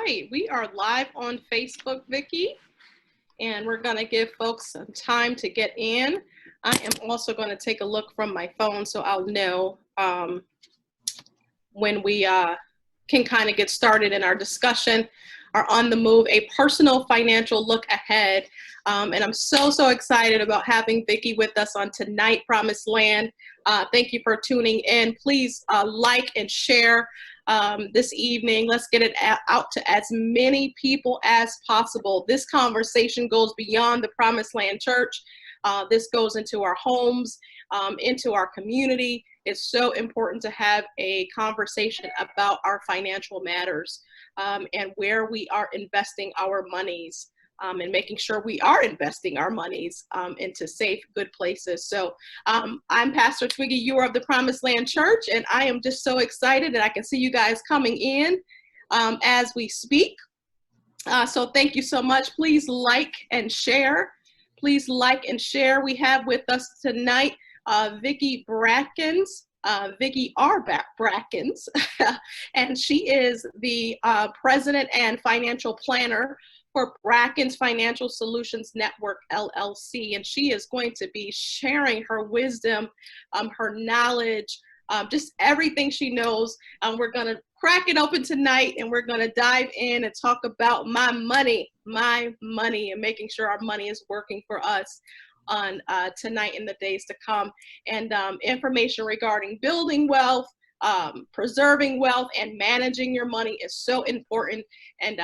right, we are live on Facebook, Vicki, and we're going to give folks some time to get in. I am also going to take a look from my phone so I'll know when we can kind of get started in our discussion. Are on the move, a personal financial look ahead. And I'm so excited about having Vicki with us on tonight, Promised Land. Thank you for tuning in. Please like and share this evening. Let's get it out to as many people as possible. This conversation goes beyond the Promised Land Church. This goes into our homes, into our community. It's so important to have a conversation about our financial matters and where we are investing our monies and making sure we are investing our monies into safe, good places. So I'm Pastor Twiggy, you are of the Promised Land Church, and I am just so excited that I can see you guys coming in as we speak. So thank you so much. Please like and share. Please like and share. We have with us tonight Vicki Brackens, Vicki R. Brackens, and she is the president and financial planner for Brackens Financial Solutions Network, LLC, and she is going to be sharing her wisdom, her knowledge, just everything she knows. We're going to crack it open tonight, and we're going to dive in and talk about my money, and making sure our money is working for us on tonight and the days to come, and information regarding building wealth, preserving wealth, and managing your money is so important. And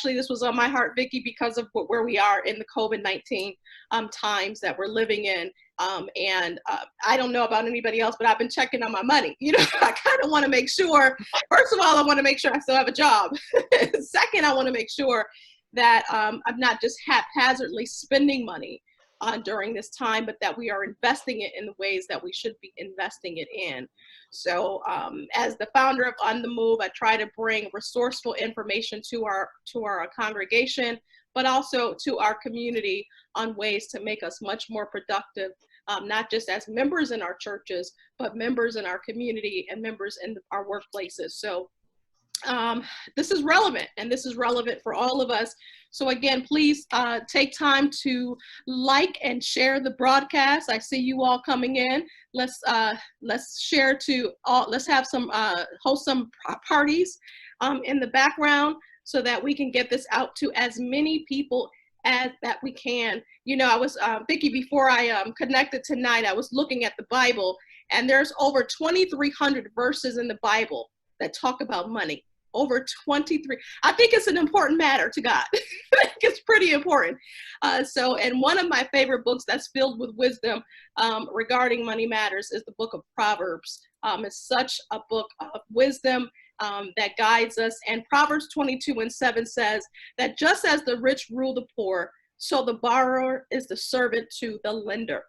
this was on my heart, Vicki, because of where we are in the COVID-19 times that we're living in. I don't know about anybody else, but I've been checking on my money. You know, I kind of want to make sure, first of all, I want to make sure I still have a job. Second, I want to make sure that I'm not just haphazardly spending money during this time, but that we are investing it in the ways that we should be investing it in. So as the founder of On the Move, I try to bring resourceful information to our congregation, but also to our community on ways to make us much more productive, not just as members in our churches, but members in our community and members in our workplaces. So this is relevant, and this is relevant for all of us. So again, please take time to like and share the broadcast. I see you all coming in. Let's share to all. Let's have some host some parties in the background so that we can get this out to as many people as that we can. You know, I was Vicki, before I connected tonight, I was looking at the Bible, and there's over 2,300 verses in the Bible that talk about money. Over 23. I think it's an important matter to God. I think it's pretty important. And one of my favorite books that's filled with wisdom regarding money matters is the Book of Proverbs. It's such a book of wisdom that guides us. And Proverbs 22:7 says that just as the rich rule the poor, so the borrower is the servant to the lender.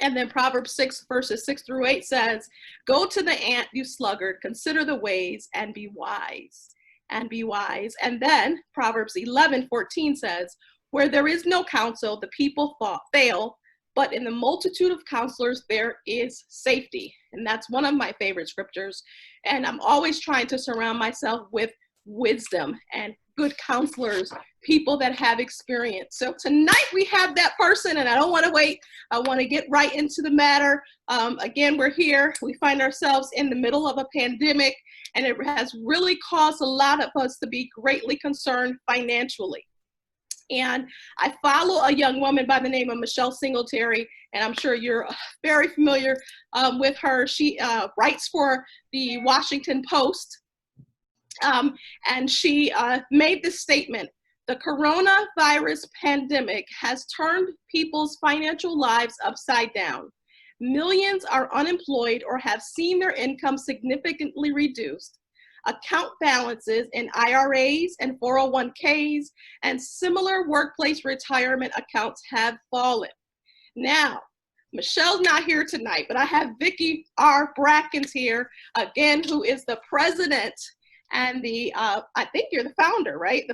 And then Proverbs 6 verses 6-8 says, go to the ant, you sluggard, consider the ways and be wise, and be wise. And then Proverbs 11:14 says, where there is no counsel, the people fail, but in the multitude of counselors, there is safety. And that's one of my favorite scriptures. And I'm always trying to surround myself with wisdom and good counselors, people that have experience. So tonight we have that person, and I don't want to wait. I want to get right into the matter. Again, we're here. We find ourselves in the middle of a pandemic, and it has really caused a lot of us to be greatly concerned financially. And I follow a young woman by the name of Michelle Singletary, and I'm sure you're very familiar with her. She writes for the Washington Post. And she made this statement: the coronavirus pandemic has turned people's financial lives upside down. Millions are unemployed or have seen their income significantly reduced. Account balances in IRAs and 401ks and similar workplace retirement accounts have fallen. Now, Michelle's not here tonight, but I have Vicki R. Brackens here, again, who is the president and I think you're the founder, right?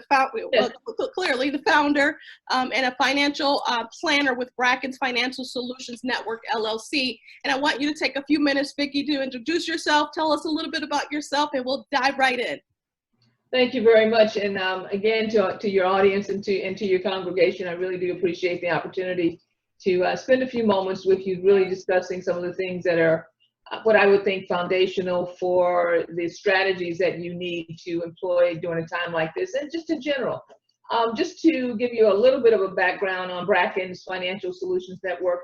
Yes. Clearly the founder and a financial planner with Brackens Financial Solutions Network, LLC. And I want you to take a few minutes, Vicki, to introduce yourself, tell us a little bit about yourself, and we'll dive right in. Thank you very much. And again, to your audience and to your congregation, I really do appreciate the opportunity to spend a few moments with you, really discussing some of the things that are what I would think foundational for the strategies that you need to employ during a time like this, and just in general. Just to give you a little bit of a background on Brackens Financial Solutions Network,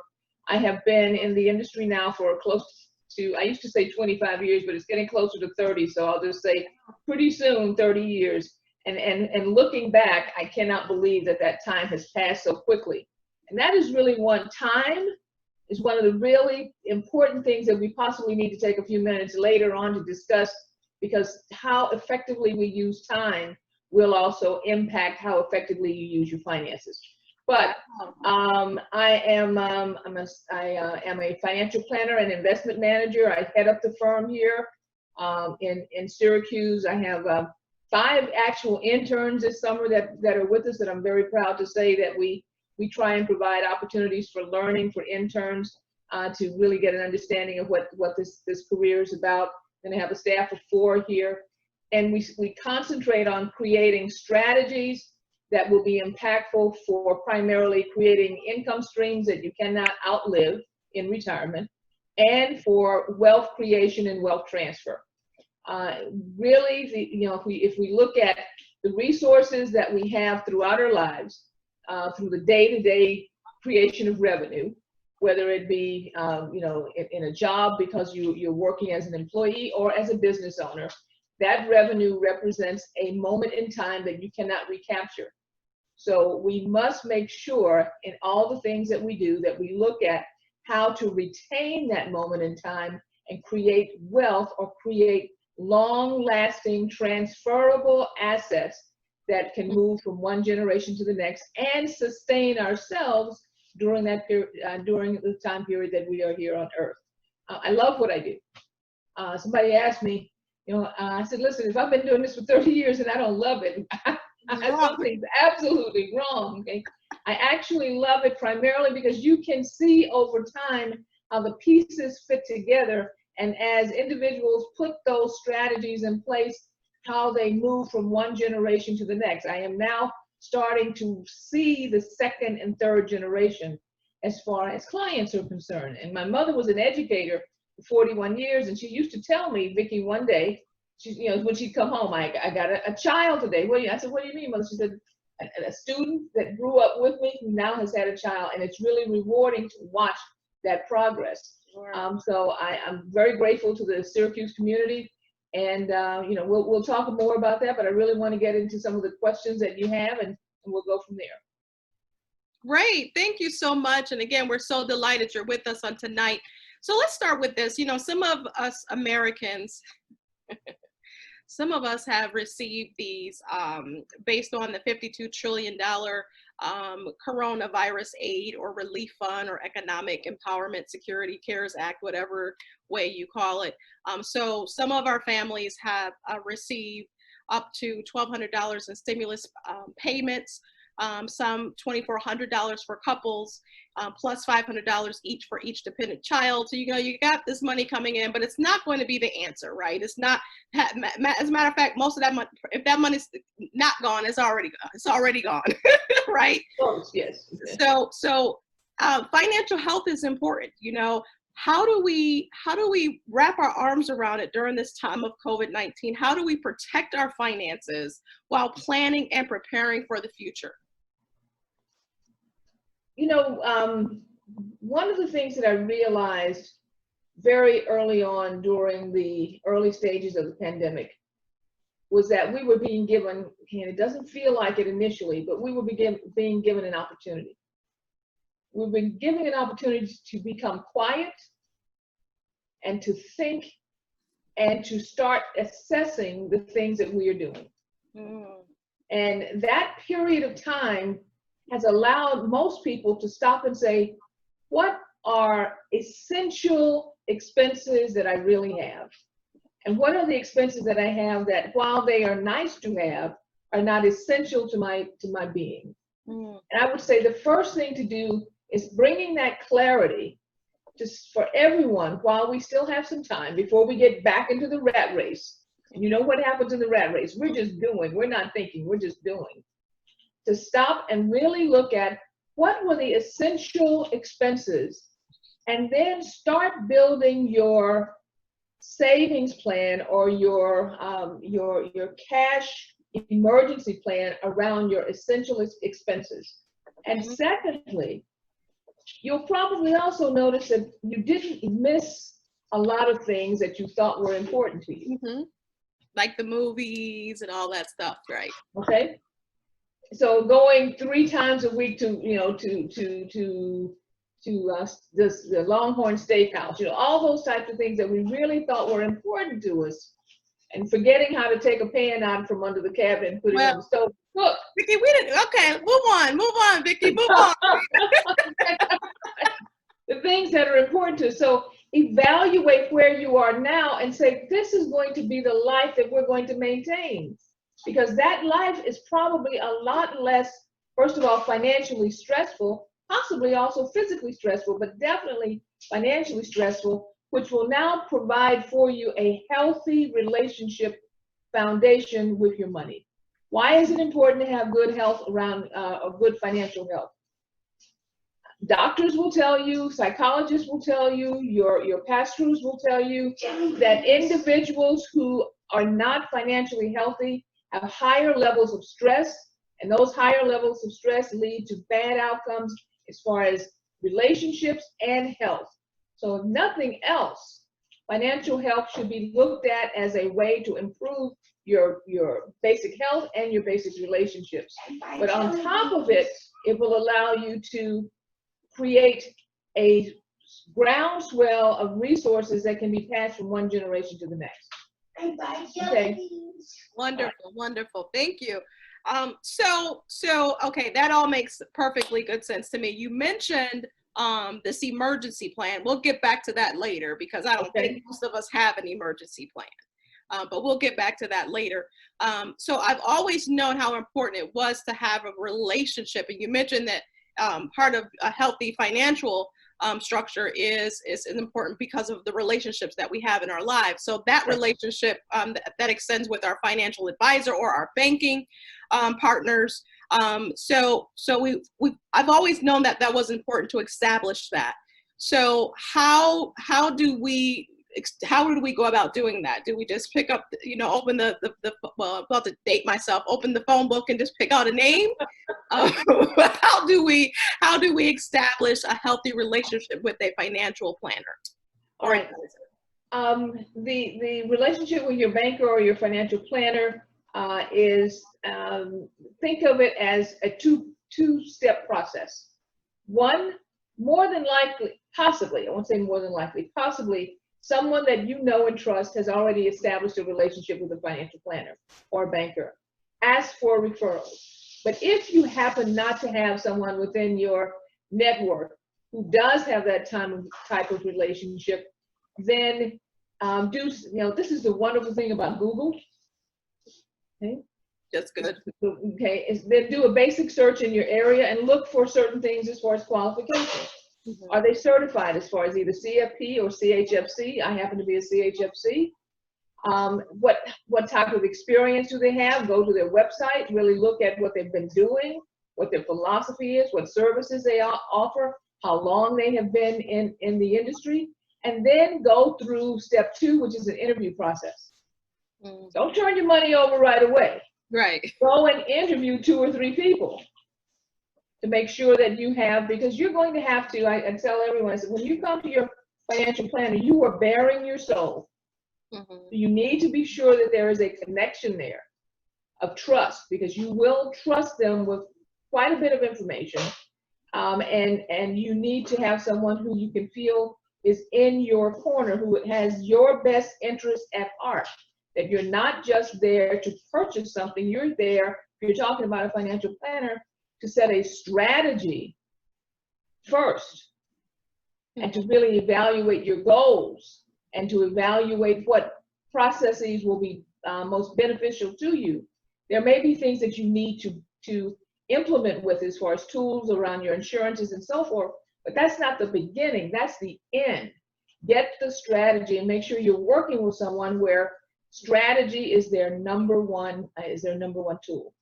I have been in the industry now for close to, I used to say 25 years, but it's getting closer to 30. So I'll just say pretty soon, 30 years. And looking back, I cannot believe that that time has passed so quickly. And that is really time is one of the really important things that we possibly need to take a few minutes later on to discuss, because how effectively we use time will also impact how effectively you use your finances. But I am a financial planner and investment manager. I head up the firm here in Syracuse. I have 5 actual interns this summer that are with us, that I'm very proud to say that we try and provide opportunities for learning for interns to really get an understanding of what this career is about. And I have a staff of 4 here. And we concentrate on creating strategies that will be impactful for primarily creating income streams that you cannot outlive in retirement, and for wealth creation and wealth transfer. Really, if we look at the resources that we have throughout our lives, through the day-to-day creation of revenue, whether it be in a job because you're working as an employee or as a business owner, that revenue represents a moment in time that you cannot recapture. So we must make sure in all the things that we do that we look at how to retain that moment in time and create wealth, or create long-lasting transferable assets that can move from one generation to the next and sustain ourselves during that period, during the time period that we are here on Earth. I love what I do. Somebody asked me, I said, listen, if I've been doing this for 30 years and I don't love it, something's absolutely wrong. Okay, I actually love it primarily because you can see over time how the pieces fit together, and as individuals put those strategies in place, how they move from one generation to the next. I am now starting to see the second and third generation as far as clients are concerned. And my mother was an educator for 41 years, and she used to tell me, Vicki, one day, when she'd come home, I got a child today. I said, what do you mean, Mother? She said, a student that grew up with me who now has had a child, and it's really rewarding to watch that progress. Sure. So I'm very grateful to the Syracuse community, and we'll talk more about that, but I really want to get into some of the questions that you have, and we'll go from there. Great, thank you so much. And again, we're so delighted you're with us on tonight. So let's start with this. Some of us Americans, some of us have received these based on the $52 trillion coronavirus aid or relief fund or economic empowerment security CARES Act, whatever way you call it. So some of our families have received up to $1,200 in stimulus payments, some $2,400 for couples, plus $500 each for each dependent child. So you got this money coming in, but it's not going to be the answer, right? It's not. As a matter of fact, most of that money, if that money's not gone, it's already gone. It's already gone, right? Oh, yes. So financial health is important. How do we wrap our arms around it during this time of COVID-19? How do we protect our finances while planning and preparing for the future? One of the things that I realized very early on during the early stages of the pandemic was that we were being given, and it doesn't feel like it initially, but we were being given an opportunity. We've been given an opportunity to become quiet and to think and to start assessing the things that we are doing. And that period of time has allowed most people to stop and say, what are essential expenses that I really have? And what are the expenses that I have that, while they are nice to have, are not essential to my being? And I would say the first thing to do is bringing that clarity just for everyone while we still have some time before we get back into the rat race. You know what happens in the rat race? We're just doing. We're not thinking. We're just doing. To stop and really look at what were the essential expenses, and then start building your savings plan or your cash emergency plan around your essential expenses. And secondly, you'll probably also notice that you didn't miss a lot of things that you thought were important to you. Like the movies and all that stuff, right? Okay. So going 3 times a week to the Longhorn Steakhouse, all those types of things that we really thought were important to us, and forgetting how to take a pan out from under the cabinet and put it on the stove. Look, Vicki, we didn't. Okay, move on, Vicki, move on. The things that are important to us. So evaluate where you are now and say, this is going to be the life that we're going to maintain. Because that life is probably a lot less, first of all, financially stressful, possibly also physically stressful, but definitely financially stressful, which will now provide for you a healthy relationship foundation with your money. Why is it important to have good health around good financial health? Doctors will tell you, psychologists will tell you, your pastors will tell you that individuals who are not financially healthy have higher levels of stress, and those higher levels of stress lead to bad outcomes as far as relationships and health. So if nothing else, financial health should be looked at as a way to improve your basic health and your basic relationships. But on top of it, it will allow you to create a groundswell of resources that can be passed from one generation to the next. Okay. Wonderful, wonderful. Thank you. So okay, that all makes perfectly good sense to me. You mentioned this emergency plan. We'll get back to that later because I don't think most of us have an emergency plan. But we'll get back to that later. So I've always known how important it was to have a relationship, and you mentioned that part of a healthy financial structure is important because of the relationships that we have in our lives. So that relationship that extends with our financial advisor or our banking partners. So I've always known that that was important to establish that. So how do we go about doing that? Do we just pick up, open well, I'm about to date myself, open the phone book and just pick out a name? How do we establish a healthy relationship with a financial planner? All right. The relationship with your banker or your financial planner is, think of it as a two-step process. One, more than likely, possibly, I won't say more than likely, possibly, someone that you know and trust has already established a relationship with a financial planner or a banker. Ask for referrals. But if you happen not to have someone within your network who does have that type of relationship, then this is the wonderful thing about Google. Okay. That's good. Okay, then do a basic search in your area and look for certain things as far as qualifications. Are they certified as far as either CFP or CHFC? I happen to be a CHFC. What type of experience do they have? Go to their website, really look at what they've been doing, what their philosophy is, what services they offer, how long they have been in the industry, and then go through step 2, which is an interview process. Don't turn your money over right away. Right. Go and interview 2 or 3 people to make sure that you have, because you're going to have to, I tell everyone, I said, when you come to your financial planner, you are bearing your soul. You need to be sure that there is a connection there of trust, because you will trust them with quite a bit of information. And you need to have someone who you can feel is in your corner, who has your best interest at heart. That you're not just there to purchase something, you're there, if you're talking about a financial planner, to set a strategy first, and to really evaluate your goals, and to evaluate what processes will be most beneficial to you. There may be things that you need to implement with as far as tools around your insurances and so forth, but that's not the beginning, that's the end. Get the strategy and make sure you're working with someone where Strategy is their number one tool.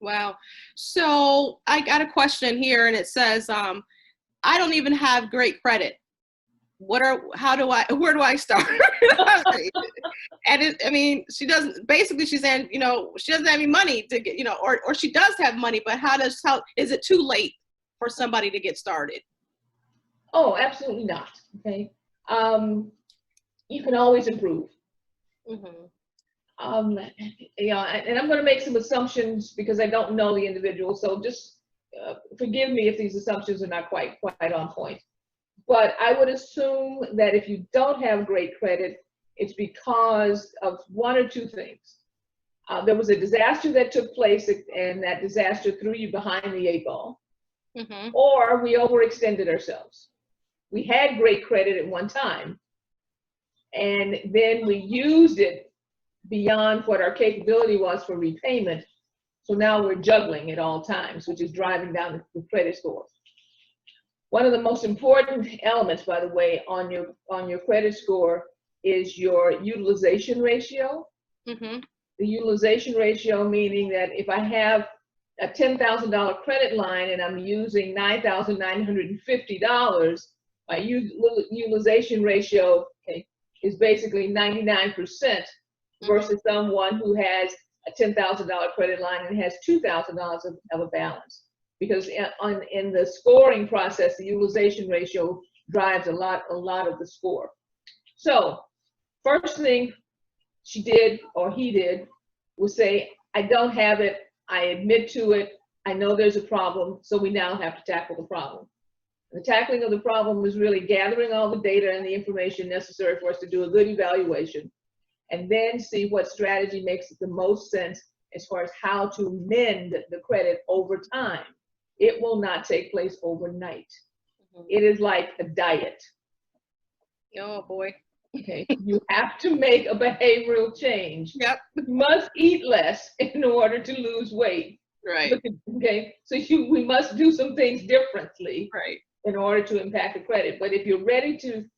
Wow. So I got a question here, and it says, I don't even have great credit. Where do I start? And I mean, she's saying, you know, she doesn't have any money to get, you know, or she does have money, but how is it too late for somebody to get started? Oh, absolutely not. Okay. You can always improve. Mm-hmm. You know, and I'm going to make some assumptions because I don't know the individual. So just forgive me if these assumptions are not quite on point. But I would assume that if you don't have great credit, it's because of one or two things. There was a disaster that took place, and that disaster threw you behind the eight ball. Mm-hmm. Or we overextended ourselves. We had great credit at one time, and then we used it beyond what our capability was for repayment. So now we're juggling at all times, which is driving down the credit score. One of the most important elements, by the way, on your credit score is your utilization ratio. Mm-hmm. The utilization ratio meaning that if I have a $10,000 credit line and I'm using $9,950, my utilization ratio, okay, is basically 99% versus someone who has a $10,000 credit line and has $2,000 of a balance. Because in the scoring process, the utilization ratio drives a lot of the score. So first thing she did or he did was say, I don't have it, I admit to it, I know there's a problem, so we now have to tackle the problem. The tackling of the problem is really gathering all the data and the information necessary for us to do a good evaluation, and then see what strategy makes the most sense as far as how to mend the credit over time. It will not take place overnight. Mm-hmm. It is like a diet. Oh boy. Okay, you have to make a behavioral change. Yep. You must eat less in order to lose weight. Right. Okay, so we must do some things differently. Right. In order to impact the credit. But if you're ready to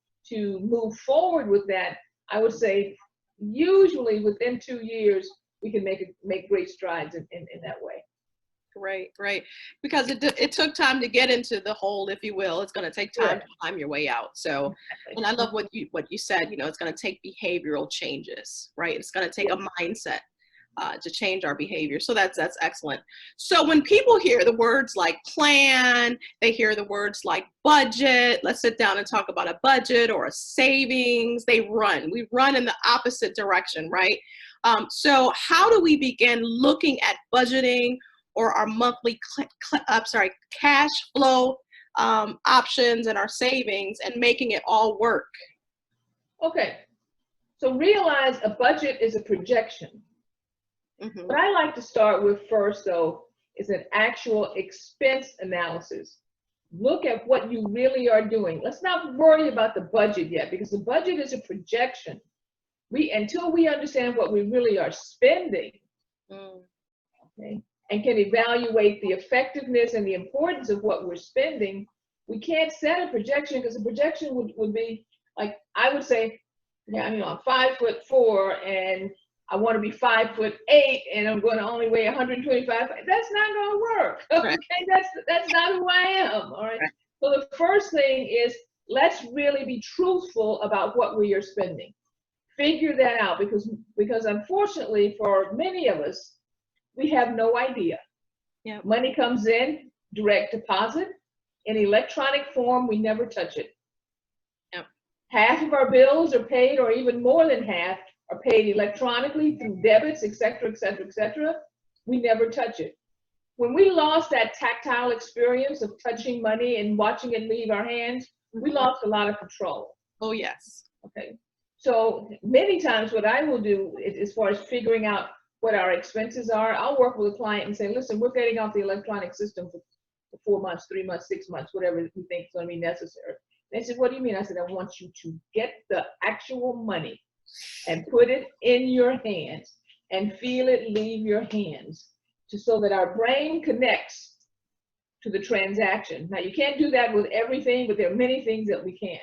move forward with that, I would say usually within 2 years we can make great strides in that way. Right. Because it took time to get into the hole, if you will. It's going to take time to climb your way out. So, and I love what you said. You know, it's going to take behavioral changes, right? It's going to take a mindset to change our behavior. So that's excellent. So when people hear the words like plan, they hear the words like budget, let's sit down and talk about a budget or a savings, we run in the opposite direction, right? So how do we begin looking at budgeting or our monthly cash flow options and our savings and making it all work? Okay, so realize a budget is a projection. Mm-hmm. What I like to start with first, though, is an actual expense analysis. Look at what you really are doing. Let's not worry about the budget yet, because the budget is a projection. Until we understand what we really are spending, okay, and can evaluate the effectiveness and the importance of what we're spending, we can't set a projection, because a projection would be like, I would say, yeah, you know, I'm 5'4" and I want to be 5'8" and I'm going to only weigh 125. That's not going to work. Okay, right. That's not who I am. All right. So the first thing is, let's really be truthful about what we are spending. Figure that out, because unfortunately for many of us, we have no idea. Yeah. Money comes in, direct deposit, in electronic form. We never touch it. Yep. Half of our bills are paid, or even more than half, are paid electronically through debits, et cetera, et cetera, et cetera. We never touch it. When we lost that tactile experience of touching money and watching it leave our hands, we lost a lot of control. Oh, yes. Okay. So many times what I will do is, as far as figuring out what our expenses are, I'll work with a client and say, listen, we're getting off the electronic system for 4 months, 3 months, 6 months, whatever we think is going to be necessary. They said, what do you mean? I said, I want you to get the actual money and put it in your hands and feel it leave your hands, so that our brain connects to the transaction. Now, you can't do that with everything, but there are many things that we can.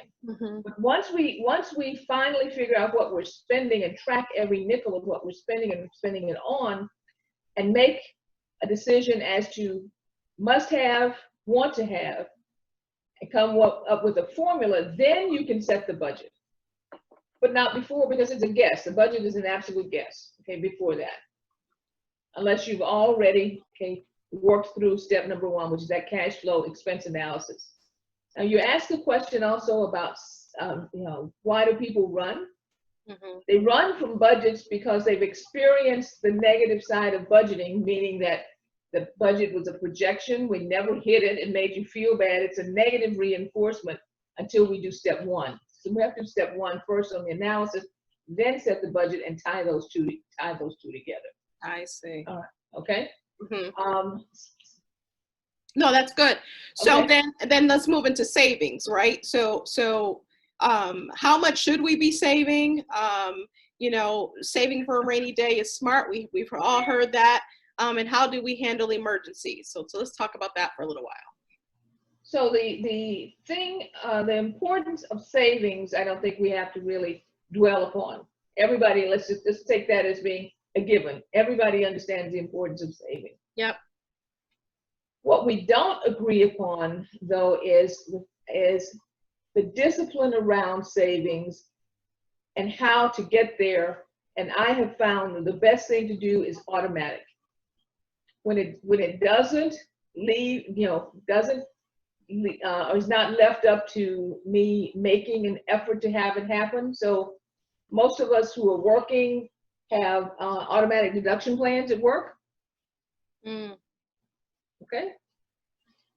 But once we finally figure out what we're spending and track every nickel of what we're spending and spending it on, and make a decision as to must have, want to have, and come up with a formula, then you can set the budget. But not before, because it's a guess. The budget is an absolute guess, okay, before that. Unless you've already, okay, worked through step number one, which is that cash flow expense analysis. Now, you asked a question also about, why do people run? They run from budgets because they've experienced the negative side of budgeting, meaning that the budget was a projection. We never hit it. It made you feel bad. It's a negative reinforcement until we do step one. So we have to do step one first on the analysis, then set the budget and tie those two together. I see. Okay. No, that's good. So Okay. then let's move into savings, right? So how much should we be saving? Saving for a rainy day is smart. We've all heard that. And how do we handle emergencies? So let's talk about that for a little while. So the importance of savings, I don't think we have to really dwell upon. Everybody, let's just take that as being a given. Everybody understands the importance of saving. Yep. What we don't agree upon, though, is the discipline around savings and how to get there. And I have found that the best thing to do is automatic. When it doesn't leave, or is not left up to me making an effort to have it happen. So most of us who are working have automatic deduction plans at work. Okay.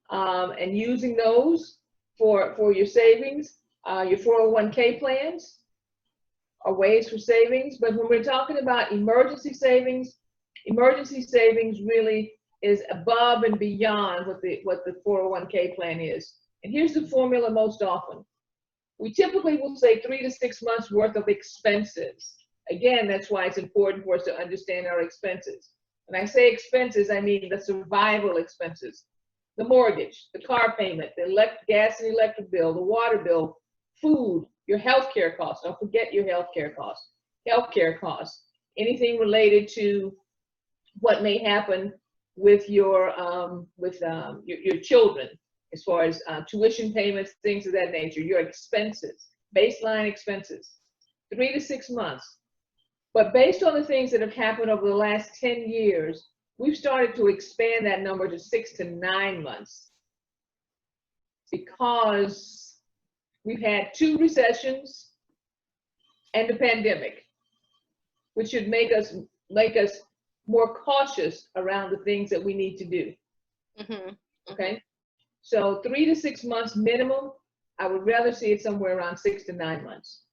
And using those for your savings, your 401k plans are ways for savings. But when we're talking about emergency savings really is above and beyond what the 401k plan is. And here's the formula most often. We typically will say 3 to 6 months worth of expenses. Again, that's why it's important for us to understand our expenses. When I say expenses, I mean the survival expenses, the mortgage, the car payment, the gas and electric bill, the water bill, food, your healthcare costs. Don't forget your healthcare costs, anything related to what may happen with your children, as far as tuition payments, things of that nature, your expenses, baseline expenses, 3 to 6 months. But based on the things that have happened over the last 10 years, we've started to expand that number to 6 to 9 months, because we've had 2 recessions and a pandemic, which should make us more cautious around the things that we need to do. Okay, so 3 to 6 months minimum. I would rather see it somewhere around 6 to 9 months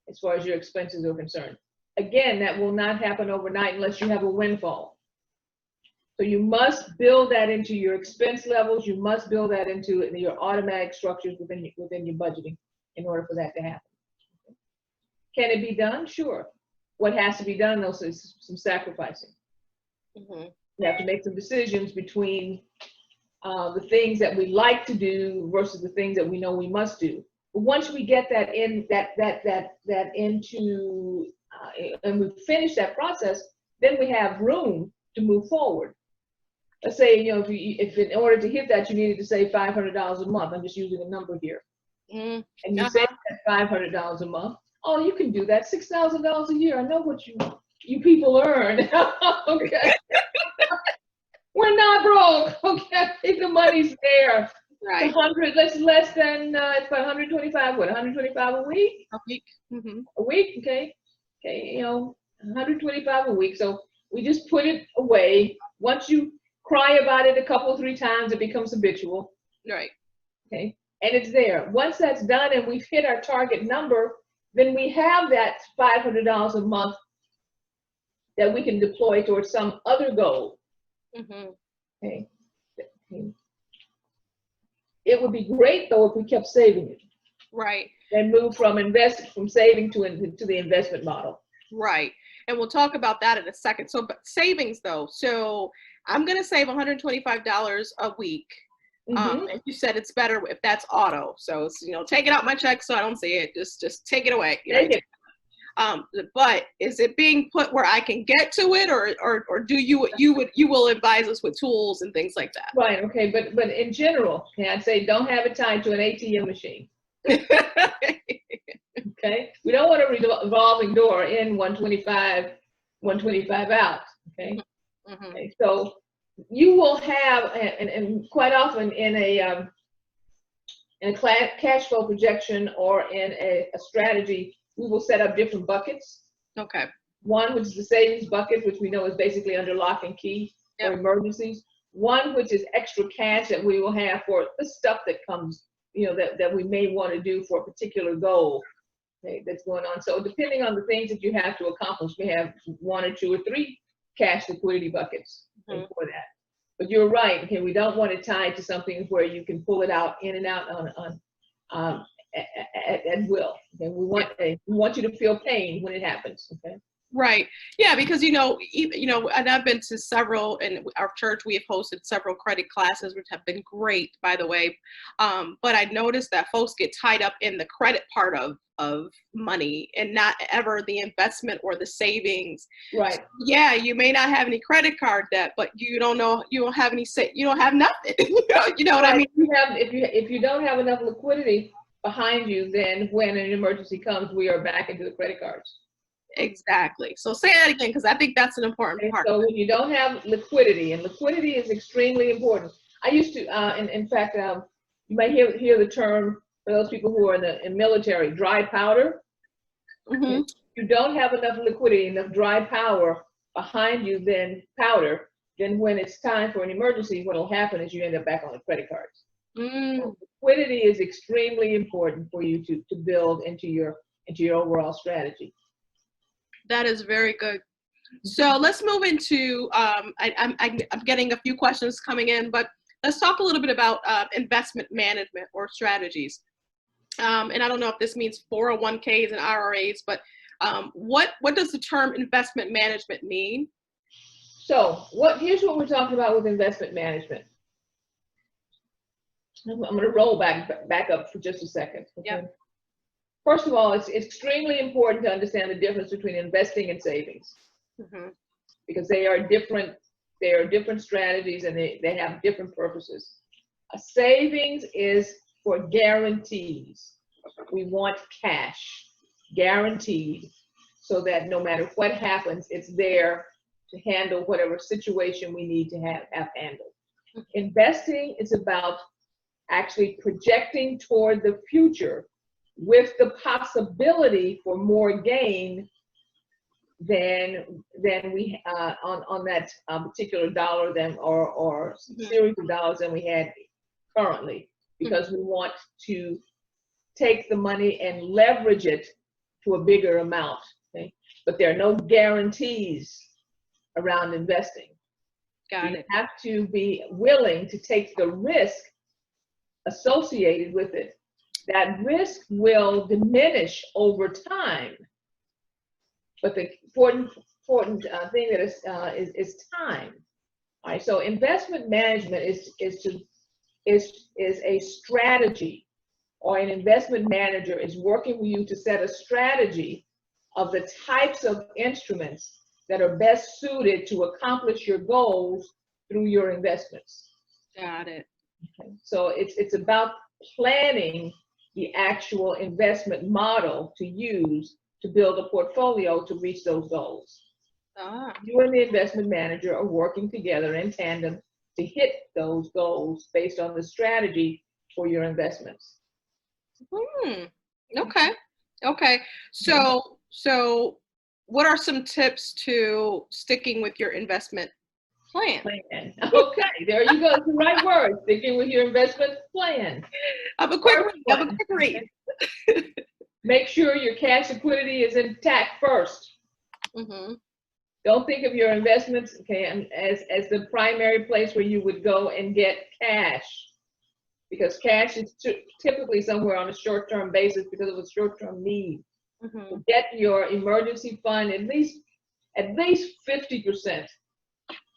as far as your expenses are concerned. Again, that will not happen overnight unless you have a windfall. So you must build that into your expense levels. You must build that into your automatic structures within your budgeting in order for that to happen. Can it be done? Sure. What has to be done, though, is some sacrificing. We have to make some decisions between the things that we like to do versus the things that we know we must do. But once we get that into and we finish that process, then we have room to move forward. Let's say, if in order to hit that, you needed to save $500 a month. I'm just using a number here. And you save that $500 a month. Oh, you can do that. $6,000 a year. I know what you people earn. Okay. We're not broke. Okay. The money's there. Right. 100. It's less than it's about 125. What? 125 a week. A week. A week. Okay. Okay. 125 a week. So we just put it away. Once you cry about it a couple, 3 times, it becomes habitual. Right. Okay. And it's there. Once that's done and we've hit our target number, then we have that $500 a month that we can deploy towards some other goal. Okay. It would be great, though, if we kept saving it. Right. And move from saving to the investment model. Right. And we'll talk about that in a second. So, but savings, though. So I'm going to save $125 a week. And you said it's better if that's auto. So it's, take it out my check so I don't see it. Just take it away. Take it. But is it being put where I can get to it, or do you will advise us with tools and things like that? Right. Okay. But in general, I'd say don't have it tied to an ATM machine. Okay. We don't want a revolving door in 125 out. Okay. Okay. So you will have, and quite often in a cash flow projection or in a strategy, we will set up different buckets. Okay. One, which is the savings bucket, which we know is basically under lock and key for emergencies. One, which is extra cash that we will have for the stuff that comes, that we may want to do for a particular goal, okay, that's going on. So depending on the things that you have to accomplish, we have 1 or 2 or 3 cash liquidity buckets for that. But you're right. Okay, we don't want it tied to something where you can pull it out in and out at will. Okay, we want you to feel pain when it happens. Okay. Right. Yeah, because and I've been to several, in our church we have hosted several credit classes, which have been great, by the way. But I noticed that folks get tied up in the credit part of money and not ever the investment or the savings. Right. So, yeah, you may not have any credit card debt, but you don't have any, you don't have nothing. You know what I mean? If you don't have enough liquidity behind you, then when an emergency comes, we are back into the credit cards. Exactly. So say that again, because I think that's an important part. So when you don't have liquidity, and liquidity is extremely important. I used to, in fact, you might hear the term, for those people who are in military, dry powder. If you don't have enough liquidity, enough dry power behind you, then when it's time for an emergency, what will happen is you end up back on the credit cards. So liquidity is extremely important for you to build into your overall strategy. That is very good. So let's move into, I'm getting a few questions coming in, but let's talk a little bit about investment management or strategies. And I don't know if this means 401ks and IRAs, but what does the term investment management mean? So here's what we're talking about with investment management. I'm going to roll back up for just a second. Okay? Yep. First of all, it's extremely important to understand the difference between investing and savings, because they are different strategies and they have different purposes. A savings is for guarantees. We want cash guaranteed so that no matter what happens, it's there to handle whatever situation we need to have handled. Investing is about actually projecting toward the future with the possibility for more gain than we on that particular dollar or series of dollars than we had currently, because we want to take the money and leverage it to a bigger amount. Okay? But there are no guarantees around investing. Got it. You have to be willing to take the risk associated with it. That risk will diminish over time, but the important thing that is time. All right. So investment management is a strategy, or an investment manager is working with you to set a strategy of the types of instruments that are best suited to accomplish your goals through your investments. Got it. Okay. So it's about planning the actual investment model to use to build a portfolio to reach those goals. You and the investment manager are working together in tandem to hit those goals based on the strategy for your investments. Okay. So what are some tips to sticking with your investment plan? Okay, there you go. It's the right word. Sticking with your investment plan. Have a quick read. Make sure your cash liquidity is intact first. Don't think of your investments, as the primary place where you would go and get cash, because cash is typically somewhere on a short-term basis because of a short-term need. Get your emergency fund at least 50%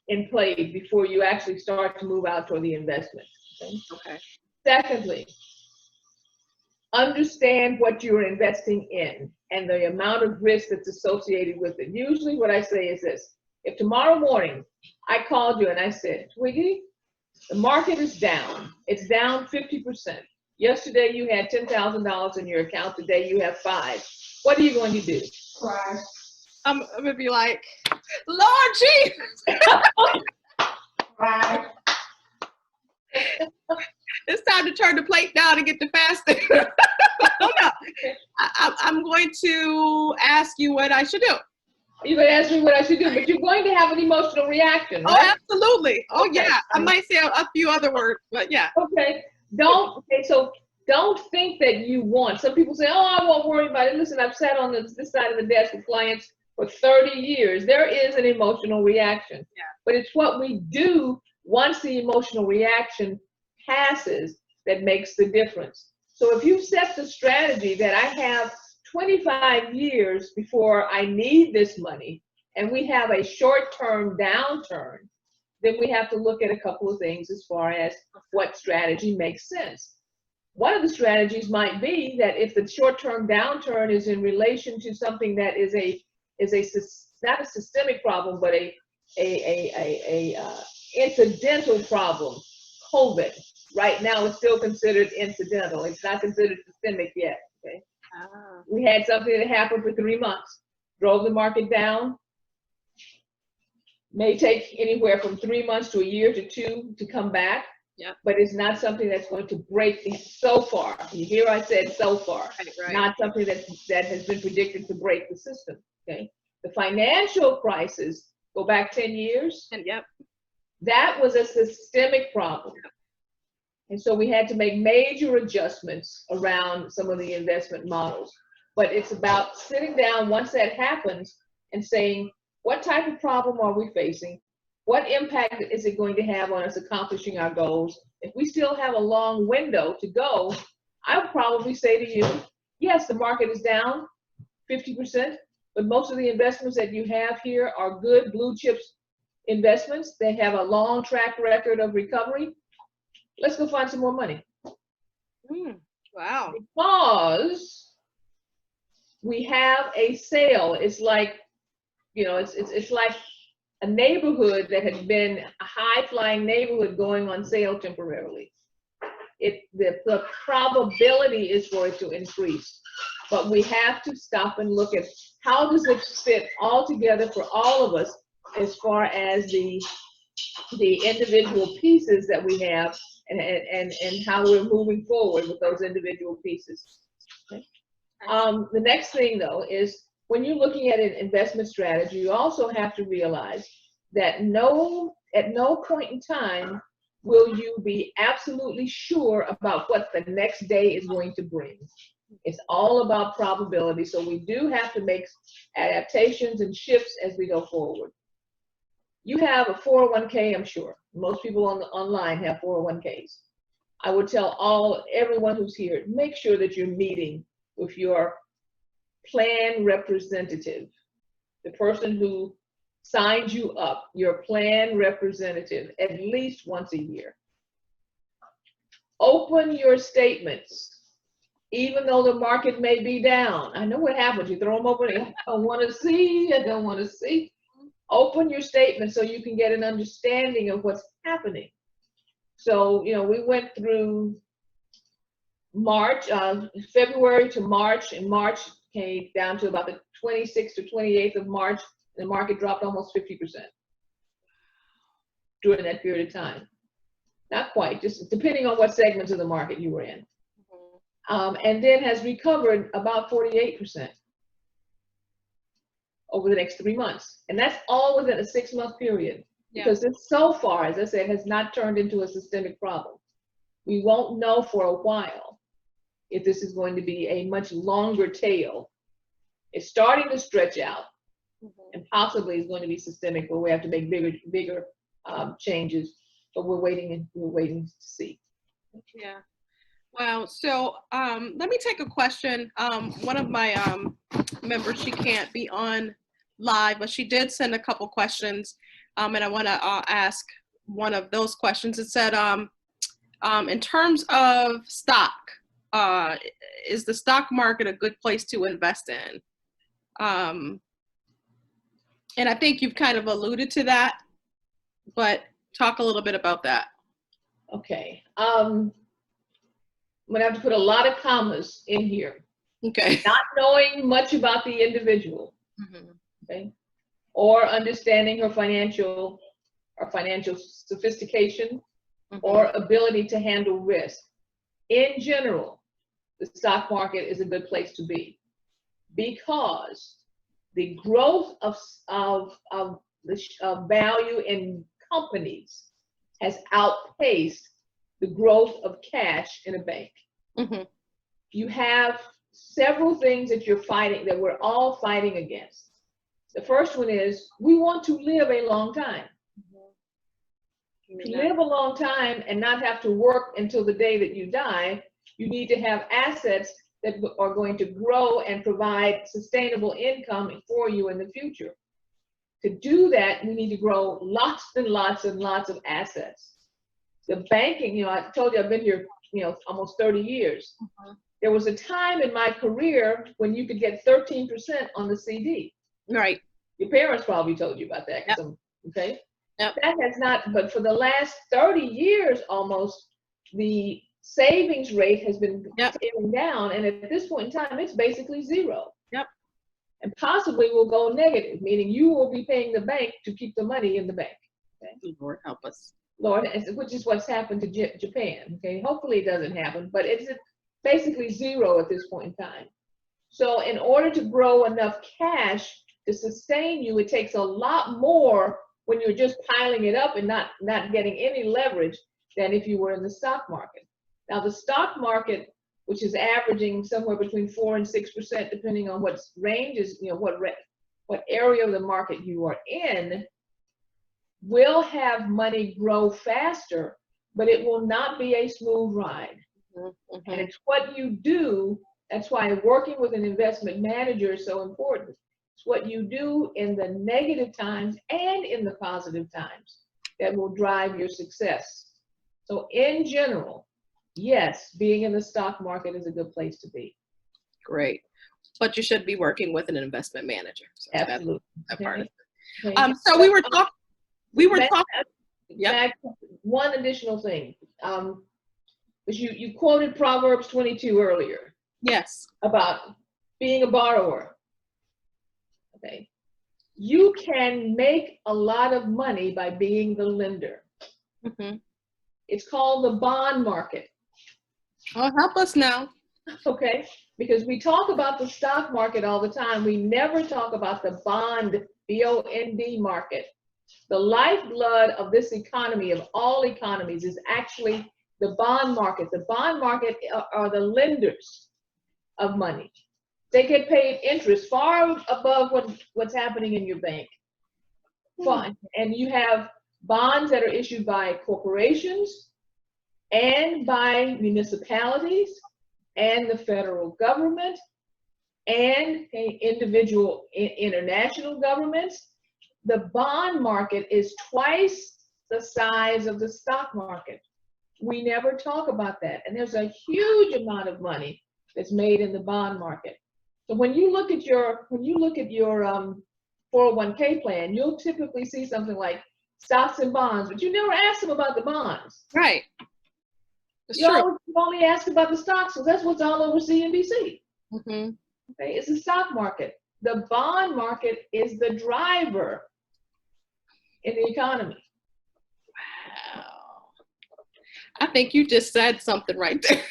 in place before you actually start to move out toward the investment. Okay. Secondly, understand what you're investing in and the amount of risk that's associated with it. Usually what I say is this: if tomorrow morning I called you and I said, Twiggy, the market is down. It's down 50%. Yesterday you had $10,000 in your account. Today you have 5. What are you going to do? Cry. I'm gonna be like, Lord Jesus. Cry. It's time to turn the plate down and get to fasting. I don't know. I'm going to ask you what I should do. You're going to ask me what I should do, but you're going to have an emotional reaction, right? Oh, absolutely. Oh, Okay. yeah. I might say a few other words, but yeah. Okay. So don't think that you want. Some people say, oh, I won't worry about it. Listen, I've sat on this side of the desk with clients for 30 years. There is an emotional reaction. Yeah. But it's what we do once the emotional reaction passes that makes the difference. So if you set the strategy that I have 25 years before I need this money, and we have a short-term downturn, then we have to look at a couple of things as far as what strategy makes sense. One of the strategies might be that if the short-term downturn is in relation to something that is not a systemic problem, but a incidental problem, COVID. Right now, it's still considered incidental. It's not considered systemic yet. Okay. Ah. We had something that happened for 3 months, drove the market down. May take anywhere from 3 months to a year to 2 to come back. Yeah. But it's not something that's going to break so far. You hear I said so far. Right. Not something that has been predicted to break the system. Okay. The financial crisis, go back 10 years. And yep. That was a systemic problem. And so we had to make major adjustments around some of the investment models. But it's about sitting down once that happens and saying, what type of problem are we facing? What impact is it going to have on us accomplishing our goals? If we still have a long window to go, I would probably say to you, yes, the market is down 50%, but most of the investments that you have here are good blue chips investments. They have a long track record of recovery. Let's go find some more money. Wow. Because we have a sale. It's like, it's like a neighborhood that had been a high-flying neighborhood going on sale temporarily. The probability is for it to increase. But we have to stop and look at how does it fit all together for all of us as far as the individual pieces that we have and how we're moving forward with those individual pieces. Okay. The next thing, though, is when you're looking at an investment strategy, you also have to realize that at no point in time will you be absolutely sure about what the next day is going to bring. It's all about probability. So we do have to make adaptations and shifts as we go forward. You have a 401k, I'm sure. Most people online have 401ks. I would tell everyone who's here, make sure that you're meeting with your plan representative, the person who signed you up, your plan representative, at least once a year. Open your statements, even though the market may be down. I know what happens. You throw them open. I don't want to see. I don't want to see. Open your statement so you can get an understanding of what's happening. So, we went through March, February to March, and March came down to about the 26th to 28th of March. The market dropped almost 50% during that period of time. Not quite, just depending on what segments of the market you were in. And then has recovered about 48% over the next 3 months. And that's all within a 6-month period. Yeah. Because this so far, as I said, has not turned into a systemic problem. We won't know for a while if this is going to be a much longer tail. It's starting to stretch out and possibly is going to be systemic where we have to make bigger changes, but we're waiting to see. Yeah. Wow. So let me take a question. One of my members, she can't be on live, but she did send a couple questions, and I want to ask one of those questions. It said, In terms of stock, is the stock market a good place to invest in? And I think you've kind of alluded to that, but talk a little bit about that. Okay. I'm going to have to put a lot of commas in here. Okay. Not knowing much about the individual, okay, or understanding her financial sophistication or ability to handle risk. In general, the stock market is a good place to be because the growth of value in companies has outpaced the growth of cash in a bank. You have several things that you're fighting, that we're all fighting against. The first one is we want to live a long time. To live a long time and not have to work until the day that you die, you need to have assets that are going to grow and provide sustainable income for you in the future. To do that, we need to grow lots and lots and lots of assets. The banking, I told you I've been here, almost 30 years. There was a time in my career when you could get 13% on the CD. Right. Your parents probably told you about that. Yep. Okay. Yep. That has not, but for the last 30 years almost, the savings rate has been going down. And at this point in time, it's basically zero. Yep. And possibly will go negative, meaning you will be paying the bank to keep the money in the bank. Okay? Lord help us. Lord, which is what's happened to Japan. Okay. Hopefully it doesn't happen, but it's basically zero at this point in time. So in order to grow enough cash to sustain you, it takes a lot more when you're just piling it up and not getting any leverage than if you were in the stock market. Now the stock market, which is averaging somewhere between 4 and 6%, depending on what range is, what area of the market you are in, will have money grow faster, but it will not be a smooth ride. And it's what you do. That's why working with an investment manager is so important. It's what you do in the negative times and in the positive times that will drive your success. So in general, yes, being in the stock market is a good place to be. Great. But you should be working with an investment manager. So absolutely. That part of it. Okay. So we were talking. Yeah. One additional thing. You quoted Proverbs 22 earlier. Yes. About being a borrower. Okay. You can make a lot of money by being the lender. It's called the bond market. Oh, help us now. Okay. Because we talk about the stock market all the time. We never talk about the bond, B-O-N-D market. The lifeblood of this economy, of all economies, is actually the bond market. The bond market are the lenders of money. They get paid interest far above what's happening in your bank. Fine. And you have bonds that are issued by corporations and by municipalities and the federal government and individual international governments. The bond market is twice the size of the stock market. We never talk about that. And there's a huge amount of money that's made in the bond market. So when you look at your 401k plan, you'll typically see something like stocks and bonds, but you never ask them about the bonds. Right. You only ask about the stocks, because that's what's all over CNBC. Okay, it's the stock market. The bond market is the driver in the economy. Wow. I think you just said something right there.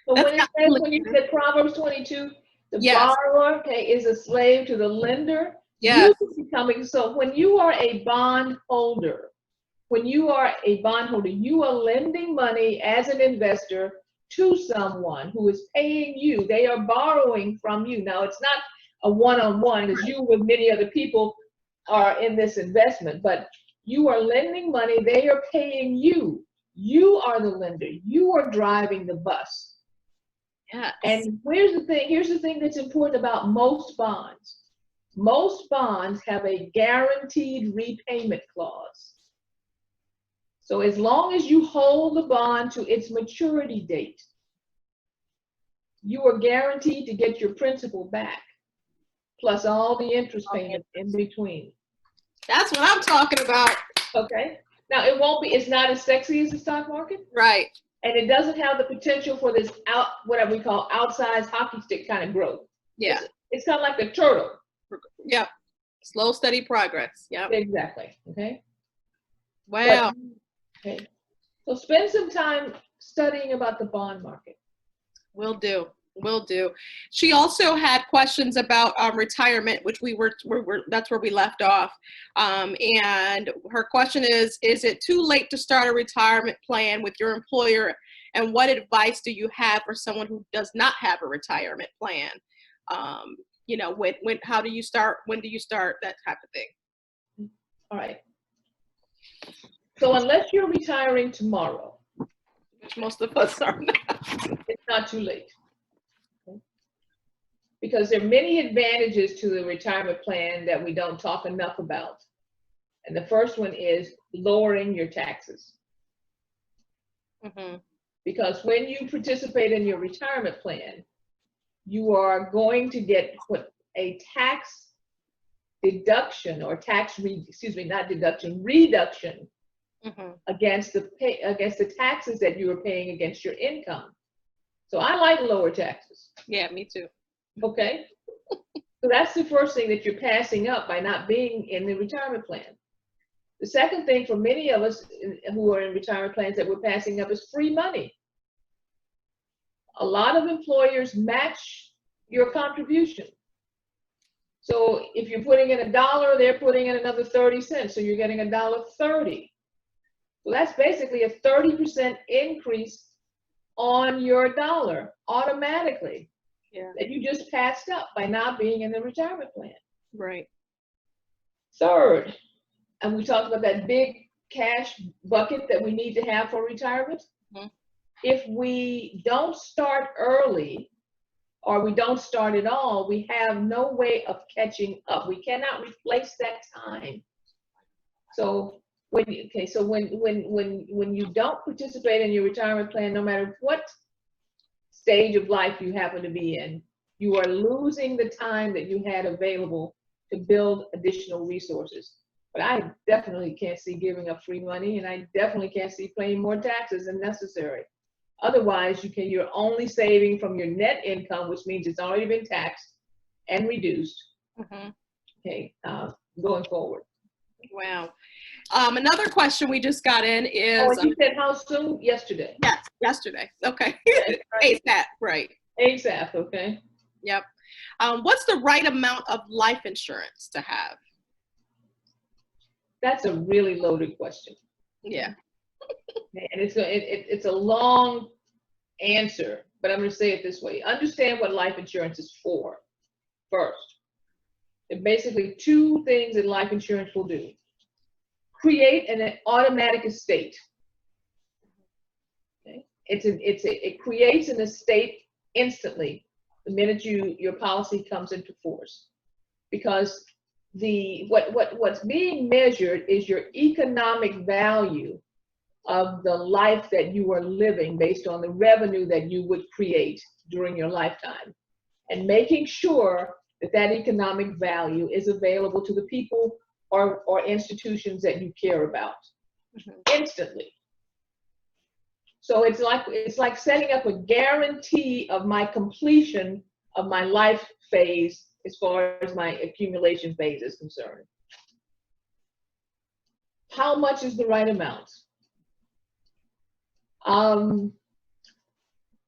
So when you said Proverbs 22, the borrower is a slave to the lender. Yes. So when you are a bond holder, you are lending money as an investor to someone who is paying you. They are borrowing from you. Now, it's not a one-on-one, because you with many other people are in this investment, but you are lending money. They are paying you. You are the lender. You are driving the bus. Yes. And here's the thing that's important about most bonds. Most bonds have a guaranteed repayment clause. So as long as you hold the bond to its maturity date, you are guaranteed to get your principal back, plus all the interest payments in between. That's what I'm talking about. Okay. Now it's not as sexy as the stock market. Right. And it doesn't have the potential for this what we call outsized hockey stick kind of growth. Yeah. It's kind of like a turtle. Yep. Slow, steady progress. Yep. Exactly. Okay. Wow. Okay. So spend some time studying about the bond market. Will do. Will do. She also had questions about retirement, which that's where we left off. And her question is it too late to start a retirement plan with your employer? And what advice do you have for someone who does not have a retirement plan? You know, how do you start? When do you start? That type of thing. All right. So unless you're retiring tomorrow, which most of us are not, it's not too late. Because there are many advantages to the retirement plan that we don't talk enough about. And the first one is lowering your taxes. Mm-hmm. Because when you participate in your retirement plan, you are going to get a tax deduction or reduction Mm-hmm. against the taxes that you are paying against your income. So I like lower taxes. Yeah, me too. Okay. So that's the first thing that you're passing up by not being in the retirement plan. The second thing for many of us who are in retirement plans that we're passing up is free money. A lot of employers match your contribution. So if you're putting in $1, they're putting in another 30 cents. So you're getting $1.30. So that's basically a 30% increase on your dollar automatically. Yeah. That you just passed up by not being in the retirement plan. Right. Third, and we talked about that big cash bucket that we need to have for retirement. Mm-hmm. If we don't start early or we don't start at all, we have no way of catching up. We cannot replace that time. So when you don't participate in your retirement plan, no matter what stage of life you happen to be in, you are losing the time that you had available to build additional resources. But I definitely can't see giving up free money, and I definitely can't see paying more taxes than necessary. Otherwise, you're only saving from your net income, which means it's already been taxed and reduced. Mm-hmm. Okay, going forward. Wow. Another question we just got in is. Oh, you said how soon? Yesterday. Yes, yesterday. Okay. Right. ASAP, right. ASAP, okay. Yep. What's the right amount of life insurance to have? That's a really loaded question. Yeah. And it's a long answer, but I'm going to say it this way. Understand what life insurance is for first. There are basically two things that life insurance will do. Create an automatic estate. Okay? It creates an estate instantly the minute your policy comes into force, because what's being measured is your economic value of the life that you are living based on the revenue that you would create during your lifetime, and making sure that economic value is available to the people or institutions that you care about instantly. So it's like setting up a guarantee of my completion of my life phase as far as my accumulation phase is concerned. How much is the right amount?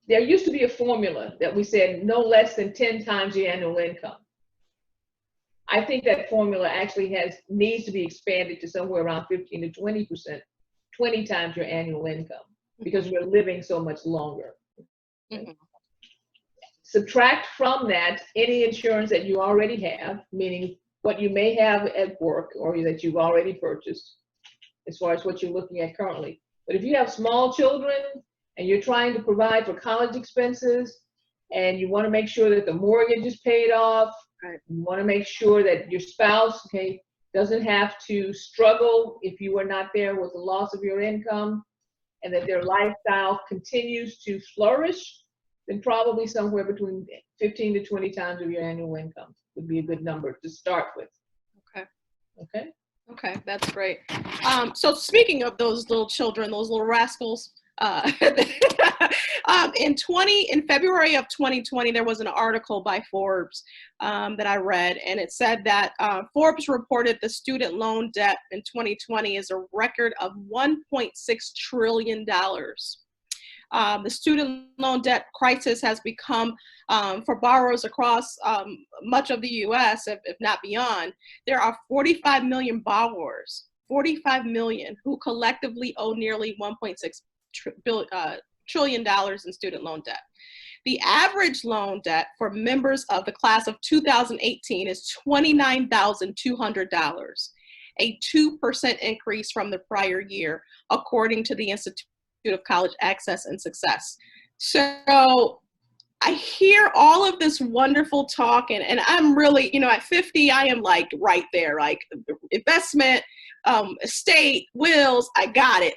There used to be a formula that we said no less than 10 times the annual income. I think that formula actually needs to be expanded to somewhere around 15 to 20%, 20 times your annual income, because we're living so much longer. Mm-hmm. Subtract from that any insurance that you already have, meaning what you may have at work or that you've already purchased, as far as what you're looking at currently. But if you have small children and you're trying to provide for college expenses, and you want to make sure that the mortgage is paid off, right. You want to make sure that your spouse, okay, doesn't have to struggle if you are not there with the loss of your income, and that their lifestyle continues to flourish, then probably somewhere between 15 to 20 times of your annual income would be a good number to start with. Okay. Okay. Okay, that's great. So speaking of those little children, those little rascals, in February of 2020, there was an article by Forbes that I read, and it said that Forbes reported the student loan debt in 2020 is a record of $1.6 trillion. The student loan debt crisis has become, for borrowers across much of the U.S., if not beyond, there are 45 million borrowers, 45 million, who collectively owe nearly $1.6 trillion in student loan debt. The average loan debt for members of the class of 2018 is $29,200, a 2% increase from the prior year, according to the Institute of College Access and Success. So I hear all of this wonderful talk, and I'm really, at 50, I am like right there, like investment, estate, wills, I got it.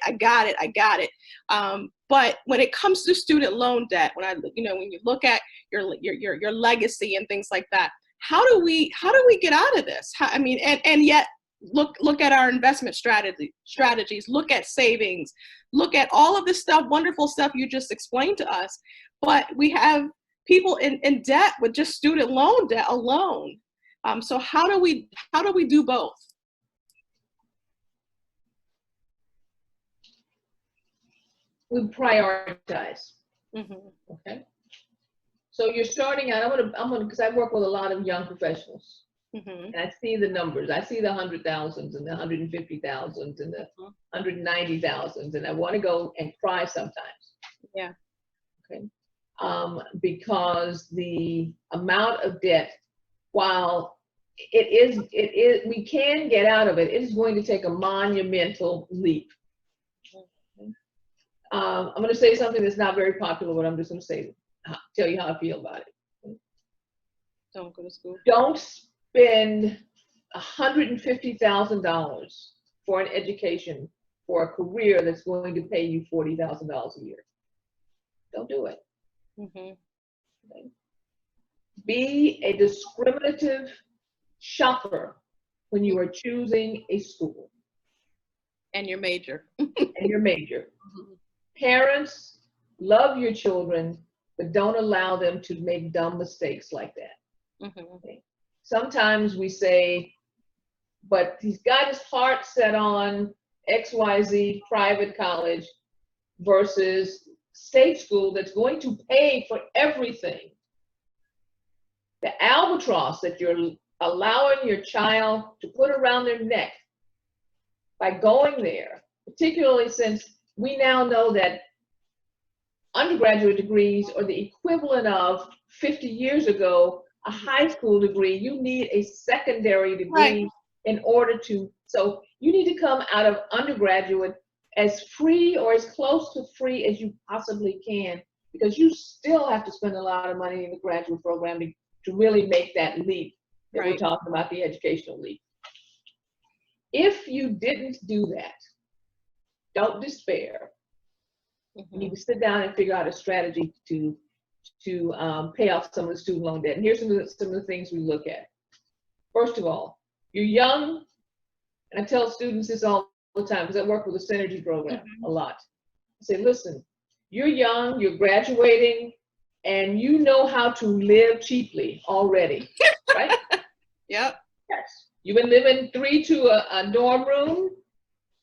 But when it comes to student loan debt, when you look at your legacy and things like that, how do we get out of this? And yet look at our investment strategies, look at savings, look at all of this stuff, wonderful stuff you just explained to us. But we have people in debt with just student loan debt alone. So how do we do both? We prioritize. Mm-hmm. Okay. So you're starting out. I'm gonna because I work with a lot of young professionals, Mm-hmm. and I see the numbers. I see the 100,000s and the 150,000s and the 190,000s, and I want to go and cry sometimes. Yeah. Okay. Because the amount of debt, while it is, we can get out of it. It is going to take a monumental leap. I'm going to say something that's not very popular, but I'm just going to tell you how I feel about it. Don't go to school. Don't spend $150,000 for an education for a career that's going to pay you $40,000 a year. Don't do it. Mm-hmm. Okay. Be a discriminative shopper when you are choosing a school. And your major. And your major. Mm-hmm. Parents, love your children, but don't allow them to make dumb mistakes like that. Mm-hmm. Okay. Sometimes we say, but he's got his heart set on XYZ private college versus state school that's going to pay for everything. The albatross that you're allowing your child to put around their neck by going there, particularly since we now know that undergraduate degrees are the equivalent of 50 years ago, a high school degree. You need a secondary degree, right, in order to, so you need to come out of undergraduate as free or as close to free as you possibly can, because you still have to spend a lot of money in the graduate program to really make that leap that, right, we're talking about, the educational leap. If you didn't do that, don't despair. Mm-hmm. You need to sit down and figure out a strategy to pay off some of the student loan debt. And here's some of the things we look at. First of all, you're young, and I tell students this all the time because I work with a Synergy program, mm-hmm, a lot. I say, listen, you're young, you're graduating, and you know how to live cheaply already, right? Yep. Yes. You've been living 3 to a dorm room,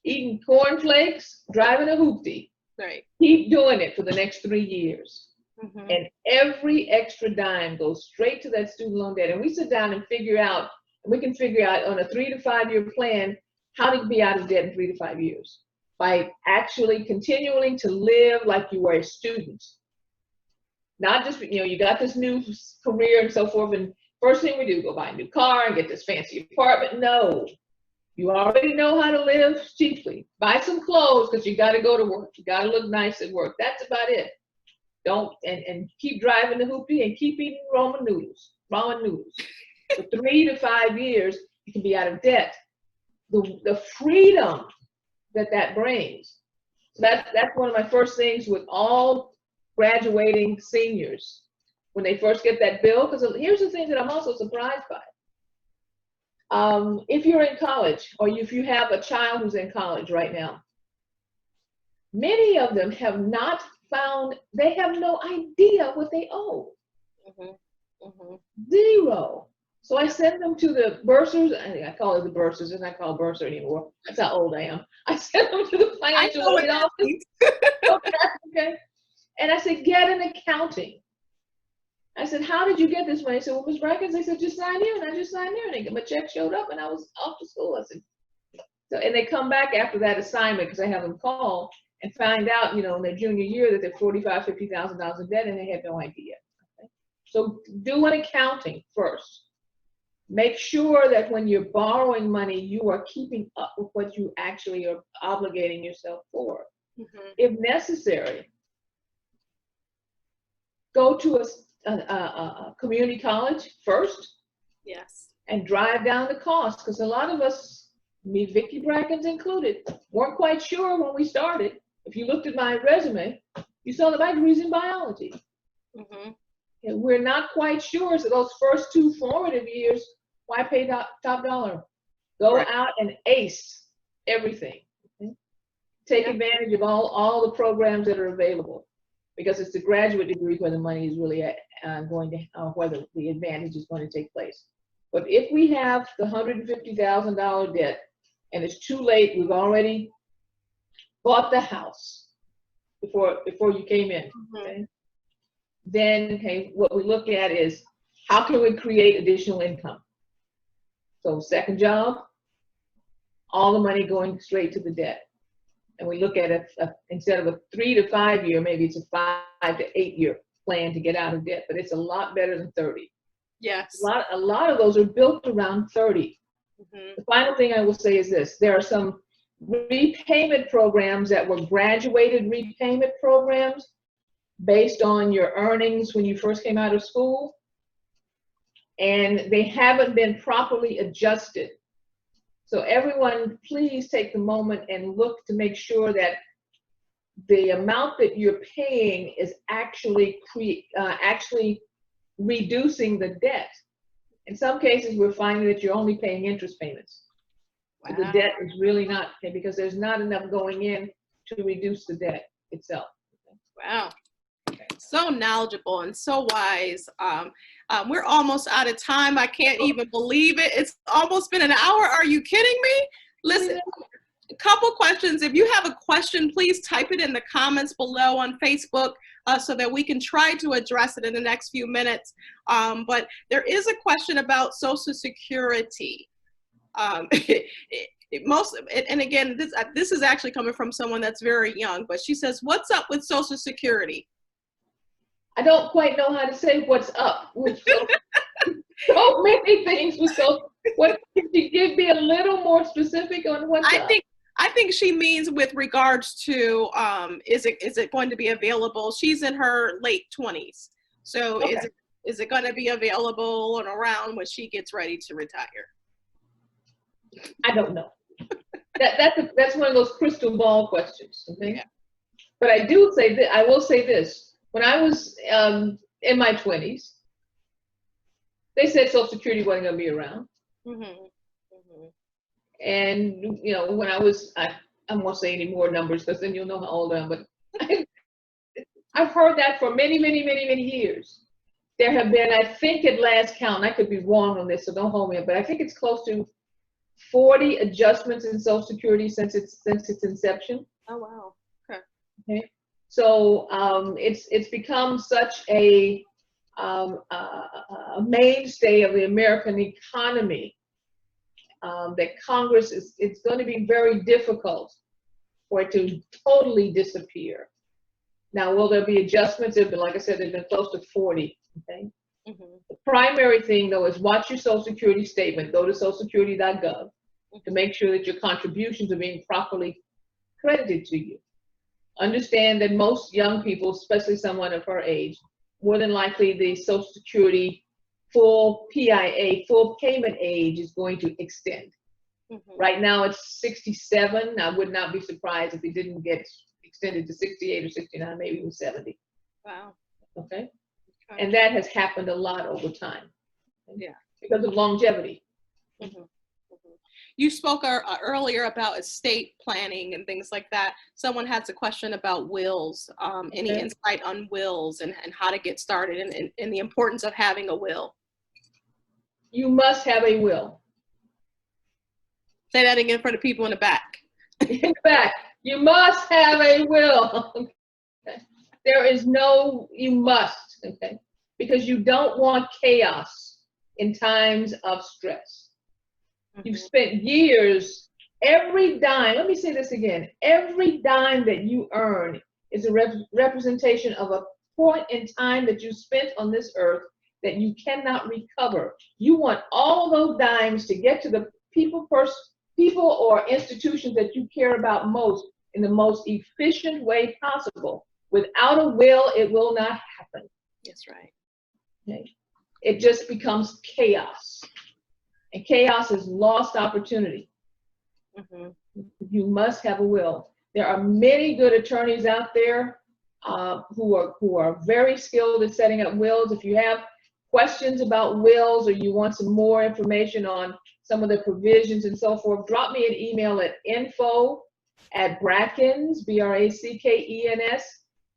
eating cornflakes, driving a hoopty. Right. Keep doing it for the next 3 years. Mm-hmm. And every extra dime goes straight to that student loan debt. And we sit down and we can figure out on a 3 to 5 year plan how to be out of debt in 3 to 5 years by actually continuing to live like you were a student. Not just, you got this new career and so forth, and first thing we do, go buy a new car and get this fancy apartment. No, you already know how to live cheaply. Buy some clothes because you got to go to work. You got to look nice at work. That's about it. Don't, and keep driving the hoopty and keep eating ramen noodles. For 3 to 5 years, you can be out of debt. the freedom that brings. So that's one of my first things with all graduating seniors when they first get that bill. Because here's the thing that I'm also surprised by. If you're in college, or if you have a child who's in college right now, many of them have not found, they have no idea what they owe. Zero. So I send them to the bursars. I call it the bursars. It's not called bursar anymore. That's how old I am. I send them to the financial aid office. Okay. And I said, get an accounting. I said, how did you get this money? I said, well, Ms. Brackens, they said, just sign here. And I just signed there. And my check showed up and I was off to school. I said, so, and they come back after that assignment because I have them call and find out, in their junior year that they're $45,000, $50,000 in debt and they had no idea. Okay? So do an accounting first. Make sure that when you're borrowing money, you are keeping up with what you actually are obligating yourself for. If necessary, go to a community college first. Yes. And drive down the cost, because a lot of us, me, Vicki Brackens included, weren't quite sure when we started. If you looked at my resume, you saw that my degree's in biology. And we're not quite sure. So those first 2 formative years, why pay top dollar? Go out and ace everything. Okay? Take advantage of all the programs that are available, because it's the graduate degree where the money is really going to, where the advantage is going to take place. But if we have the $150,000 debt and it's too late, we've already bought the house before you came in, okay? Then, what we look at is how can we create additional income? So second job, all the money going straight to the debt. And we look at it, instead of a 3 to 5 year, maybe it's a 5 to 8 year plan to get out of debt, but it's a lot better than 30. Yes. A lot of those are built around 30. The final thing I will say is this: there are some repayment programs that were graduated repayment programs based on your earnings when you first came out of school, and they haven't been properly adjusted. So everyone, please take the moment and look to make sure that the amount that you're paying is actually reducing the debt. In some cases, we're finding that you're only paying interest payments. Wow. The debt is really not, because there's not enough going in to reduce the debt itself. Wow. So knowledgeable and so wise. We're almost out of time. I can't even believe it. It's almost been an hour. Are you kidding me? Listen, a couple questions. If you have a question, please type it in the comments below on Facebook so that we can try to address it in the next few minutes. But there is a question about Social Security. And again, this is actually coming from someone that's very young, but she says, what's up with Social Security? I don't quite know how to say what's up with so many things with Social. What, can you be a little more specific on what's up? I think she means with regards to is it going to be available? She's in her late 20s, so okay. Is it going to be available and around when she gets ready to retire? I don't know. That's one of those crystal ball questions. Okay, yeah. But I do say that I will say this. When I was in my 20s, they said Social Security wasn't going to be around. And, when I was, I won't say any more numbers because then you'll know how old I am, but I've heard that for many, many, many, many years. There have been, I think at last count, I could be wrong on this, so don't hold me up, but I think it's close to 40 adjustments in Social Security since its inception. Oh, wow. Okay. So it's become such a mainstay of the American economy that Congress it's going to be very difficult for it to totally disappear. Now, will there be adjustments? But like I said, there've been close to 40. Okay. The primary thing, though, is watch your Social Security statement. Go to socialsecurity.gov to make sure that your contributions are being properly credited to you. Understand that most young people, especially someone of her age, more than likely the Social Security full PIA, full payment age is going to extend. Right now it's 67. I would not be surprised if it didn't get extended to 68 or 69, maybe even 70. Wow. Okay. And that has happened a lot over time. Yeah. Because of longevity. You spoke earlier about estate planning and things like that. Someone has a question about wills. Any insight on wills and how to get started and the importance of having a will? You must have a will. Say that again for the people in the back. In the back, you must have a will. Okay. There is no, you must, okay? Because you don't want chaos in times of stress. You've spent years, every dime, let me say this again, every dime that you earn is a representation of a point in time that you spent on this earth that you cannot recover. You want all those dimes to get to the people or institutions that you care about most in the most efficient way possible. Without a will, it will not happen. That's right. Okay. It just becomes chaos. And chaos is lost opportunity. You must have a will. There are many good attorneys out there who are very skilled at setting up wills. If you have questions about wills or you want some more information on some of the provisions and so forth, drop me an email at info@Brackens, Brackens,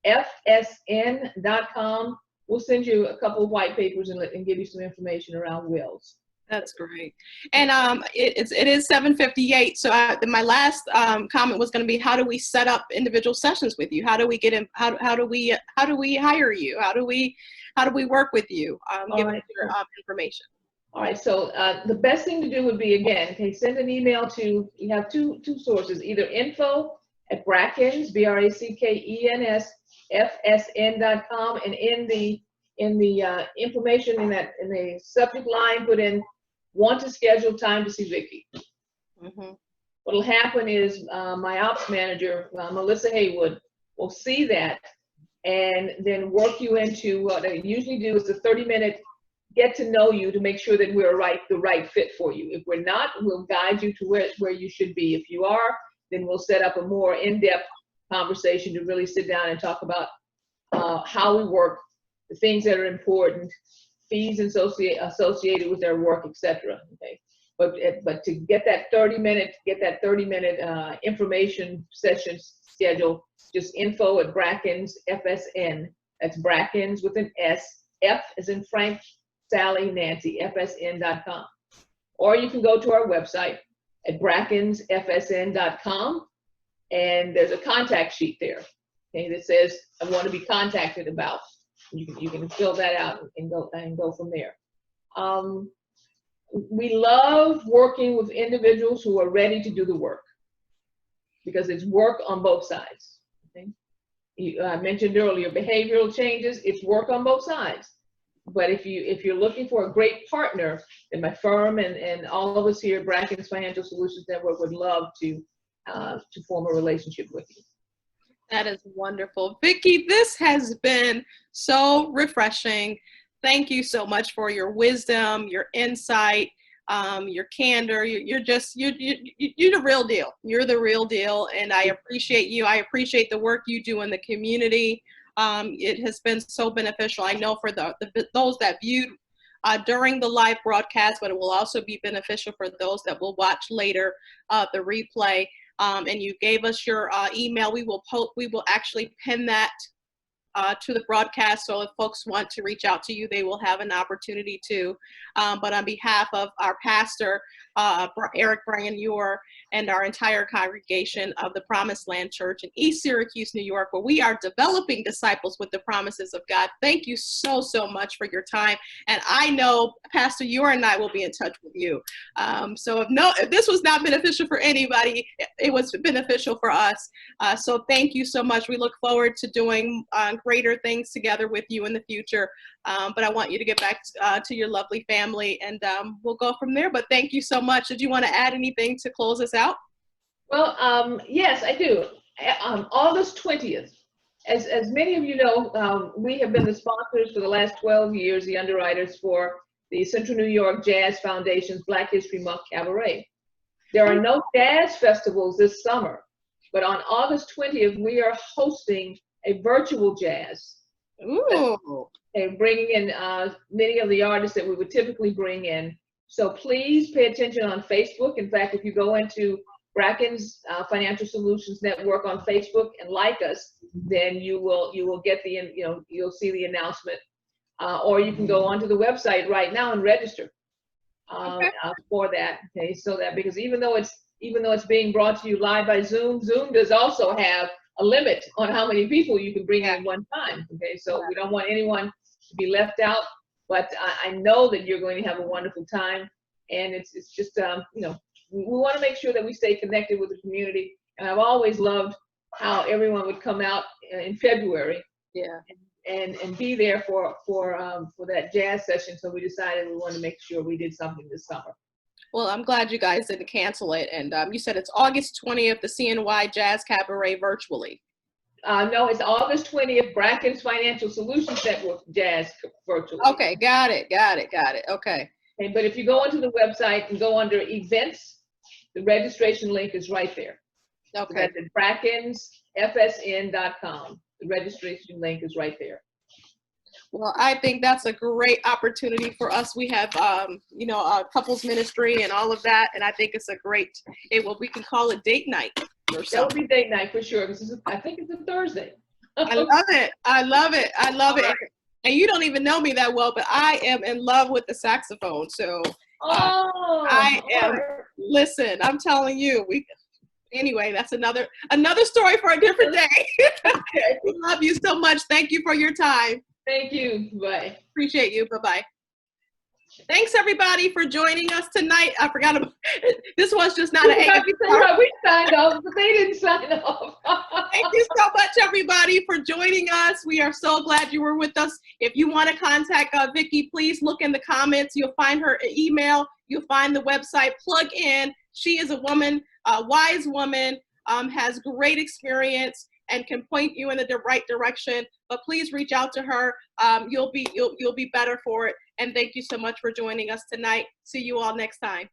FSN.com. We'll send you a couple of white papers and give you some information around wills. That's great. And it is 7:58. So my last comment was going to be, how do we set up individual sessions with you? How do we get in? How do we hire you? How do we work with you? Give us your information. All right. So the best thing to do would be, again, okay, send an email to, you have two sources, either info@Brackens, Brackens, FSN.com, and in the information in the subject line, put in want to schedule time to see Vicki. What'll happen is my ops manager, Melissa Haywood, will see that and then work you into what I usually do is a 30-minute get to know you to make sure that we're the right fit for you. If we're not, we'll guide you to where you should be. If you are, then we'll set up a more in-depth conversation to really sit down and talk about how we work, the things that are important, fees associated with their work, etc. Okay, but to get that 30-minute information session schedule, just info@Brackens, FSN. That's Brackens with an S. F as in Frank, Sally, Nancy, FSN.com. Or you can go to our website at brackensfsn.com, and there's a contact sheet there, okay, that says I want to be contacted about. You can fill that out and go from there. We love working with individuals who are ready to do the work, because it's work on both sides. Okay? I mentioned earlier behavioral changes. It's work on both sides. But if you're looking for a great partner, then my firm and all of us here at Brackens Financial Solutions Network would love to form a relationship with you. That is wonderful. Vicki, this has been so refreshing. Thank you so much for your wisdom, your insight, your candor. You're the real deal. You're the real deal, and I appreciate you. I appreciate the work you do in the community. It has been so beneficial. I know for those that viewed during the live broadcast, but it will also be beneficial for those that will watch later the replay. And you gave us your email. We will actually pin that to the broadcast, so if folks want to reach out to you, they will have an opportunity to. But on behalf of our pastor, Eric Brian Ure, and our entire congregation of the Promised Land Church in East Syracuse, New York, where we are developing disciples with the promises of God, thank you so much for your time. And I know Pastor Ure and I will be in touch with you. So if this was not beneficial for anybody, it was beneficial for us. So thank you so much. We look forward to doing greater things together with you in the future. But I want you to get back to your lovely family, and we'll go from there. But thank you so much. Did you want to add anything to close us out? Well, yes, I do. August 20th, as many of you know, we have been the sponsors for the last 12 years, the underwriters for the Central New York Jazz Foundation's Black History Month Cabaret. There are no jazz festivals this summer, but on August 20th, we are hosting a virtual jazz. Ooh. And bringing in many of the artists that we would typically bring in. So please pay attention on Facebook. In fact, if you go into Brackens Financial Solutions Network on Facebook and like us, then you will get the, you'll see the announcement. Or you can go onto the website right now and register for that. Okay, so that, because even though it's being brought to you live by Zoom, Zoom does also have a limit on how many people you can bring in at one time. Okay, so we don't want anyone to be left out, but I know that you're going to have a wonderful time, and it's just we want to make sure that we stay connected with the community. And I've always loved how everyone would come out in February, and be there for that jazz session. So we decided we want to make sure we did something this summer. Well, I'm glad you guys didn't cancel it. And you said it's August 20th, the CNY Jazz Cabaret virtually. No, it's August 20th, Brackens Financial Solutions Network Jazz virtually. Okay, got it. Okay. But if you go onto the website and go under events, the registration link is right there. Okay. So that's at brackensfsn.com. The registration link is right there. Well, I think that's a great opportunity for us. We have, a couples ministry and all of that, and I think it's a great. We can call it date night or something. That would be date night for sure. I think it's a Thursday. I love it. Right. And you don't even know me that well, but I am in love with the saxophone. So listen, I'm telling you, anyway, that's another story for a different day. Okay. We love you so much. Thank you for your time. Thank you. Bye. Appreciate you. Bye-bye. Thanks, everybody, for joining us tonight. I forgot about this was just not an AFR. We signed off, but they didn't sign off. Thank you so much, everybody, for joining us. We are so glad you were with us. If you want to contact Vicki, please look in the comments. You'll find her email. You'll find the website. Plug in. She is a woman, a wise woman, has great experience, and can point you in the right direction. But please reach out to her. You'll be better for it. And thank you so much for joining us tonight. See you all next time.